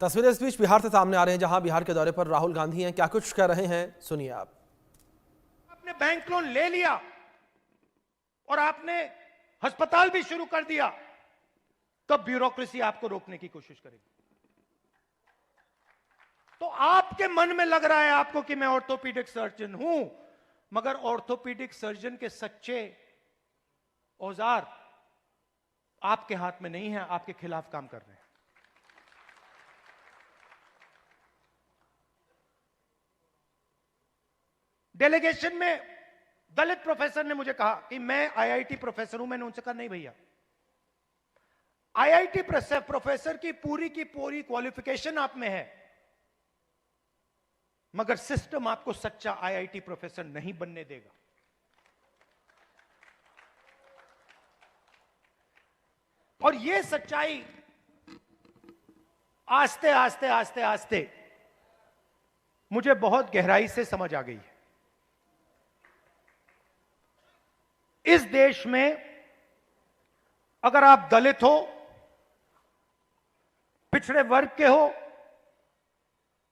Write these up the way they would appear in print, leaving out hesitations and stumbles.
तस्वीरें इस बीच बिहार से सामने आ रहे हैं, जहां बिहार के दौरे पर राहुल गांधी हैं। क्या कुछ कर रहे हैं, सुनिए आप। आपने बैंक लोन ले लिया और आपने अस्पताल भी शुरू कर दिया, तब ब्यूरोक्रेसी आपको रोकने की कोशिश करेगी। तो आपके मन में लग रहा है आपको कि मैं ऑर्थोपीडिक सर्जन हूं, मगर ऑर्थोपीडिक सर्जन के सच्चे औजार आपके हाथ में नहीं है, आपके खिलाफ काम कर रहे हैं। डेलीगेशन में दलित प्रोफेसर ने मुझे कहा कि मैं आईआईटी प्रोफेसर हूं। मैंने उनसे कहा नहीं भैया, आईआईटी प्रोफेसर की पूरी क्वालिफिकेशन आप में है, मगर सिस्टम आपको सच्चा आईआईटी प्रोफेसर नहीं बनने देगा। और यह सच्चाई आस्ते आस्ते आस्ते आस्ते मुझे बहुत गहराई से समझ आ गई है। इस देश में अगर आप दलित हो, पिछड़े वर्ग के हो,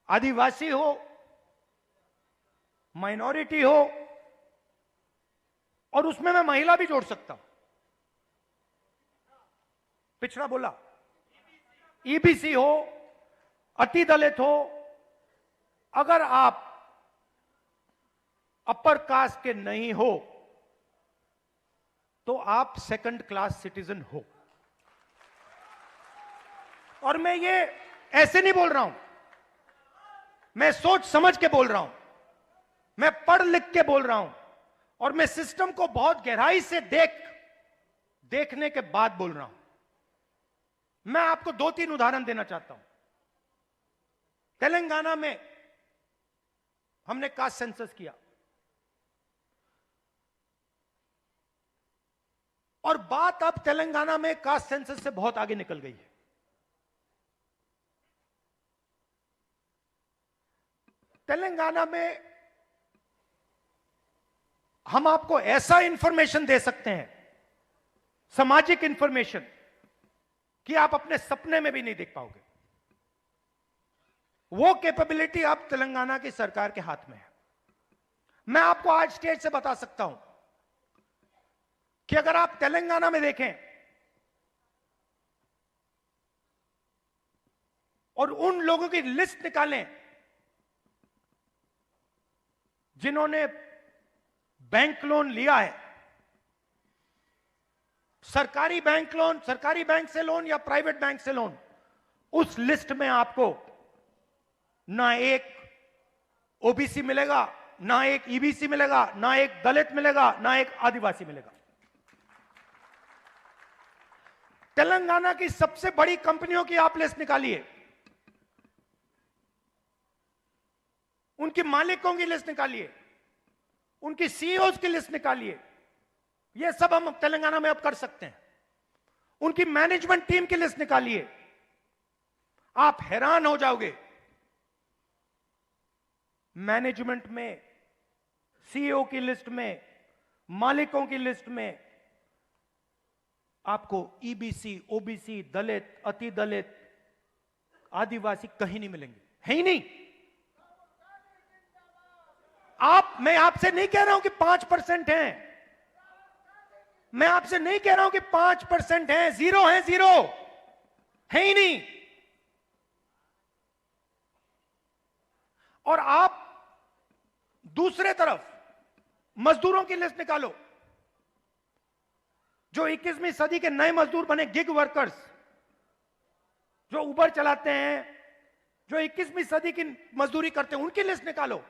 आदिवासी हो, माइनॉरिटी हो, और उसमें मैं महिला भी जोड़ सकता हूं, पिछड़ा बोला, ईबीसी हो, अति दलित हो, अगर आप अपर कास्ट के नहीं हो तो आप सेकंड क्लास सिटीजन हो। और मैं ये ऐसे नहीं बोल रहा हूं, मैं सोच समझ के बोल रहा हूं, मैं पढ़ लिख के बोल रहा हूं, और मैं सिस्टम को बहुत गहराई से देखने के बाद बोल रहा हूं। मैं आपको 2-3 उदाहरण देना चाहता हूं। तेलंगाना में हमने कास्ट सेंसस किया, और बात अब तेलंगाना में कास्ट सेंसस से बहुत आगे निकल गई है। तेलंगाना में हम आपको ऐसा इंफॉर्मेशन दे सकते हैं, सामाजिक इंफॉर्मेशन, कि आप अपने सपने में भी नहीं देख पाओगे। वो कैपेबिलिटी अब तेलंगाना की सरकार के हाथ में है। मैं आपको आज स्टेज से बता सकता हूं कि अगर आप तेलंगाना में देखें और उन लोगों की लिस्ट निकालें जिन्होंने बैंक लोन लिया है, सरकारी बैंक लोन, सरकारी बैंक से लोन या प्राइवेट बैंक से लोन, उस लिस्ट में आपको ना एक ओबीसी मिलेगा, ना एक ईबीसी मिलेगा, ना एक दलित मिलेगा, ना एक आदिवासी मिलेगा। तेलंगाना की सबसे बड़ी कंपनियों की आप लिस्ट निकालिए, उनके मालिकों की लिस्ट निकालिए, उनकी सीईओज की लिस्ट निकालिए। यह सब हम तेलंगाना में अब कर सकते हैं। उनकी मैनेजमेंट टीम की लिस्ट निकालिए, आप हैरान हो जाओगे। मैनेजमेंट में, सीईओ की लिस्ट में, मालिकों की लिस्ट में आपको ईबीसी, ओबीसी, दलित, अति दलित, आदिवासी कहीं नहीं मिलेंगे, है ही नहीं। मैं आपसे नहीं कह रहा हूं कि 5% हैं, मैं आपसे नहीं कह रहा हूं कि 5% हैं, 0 है, 0 है ही नहीं। और आप दूसरे तरफ मजदूरों की लिस्ट निकालो, जो 21वीं सदी के नए मजदूर बने, गिग वर्कर्स, जो उबर चलाते हैं, जो 21वीं सदी की मजदूरी करते हैं, उनकी लिस्ट निकालो।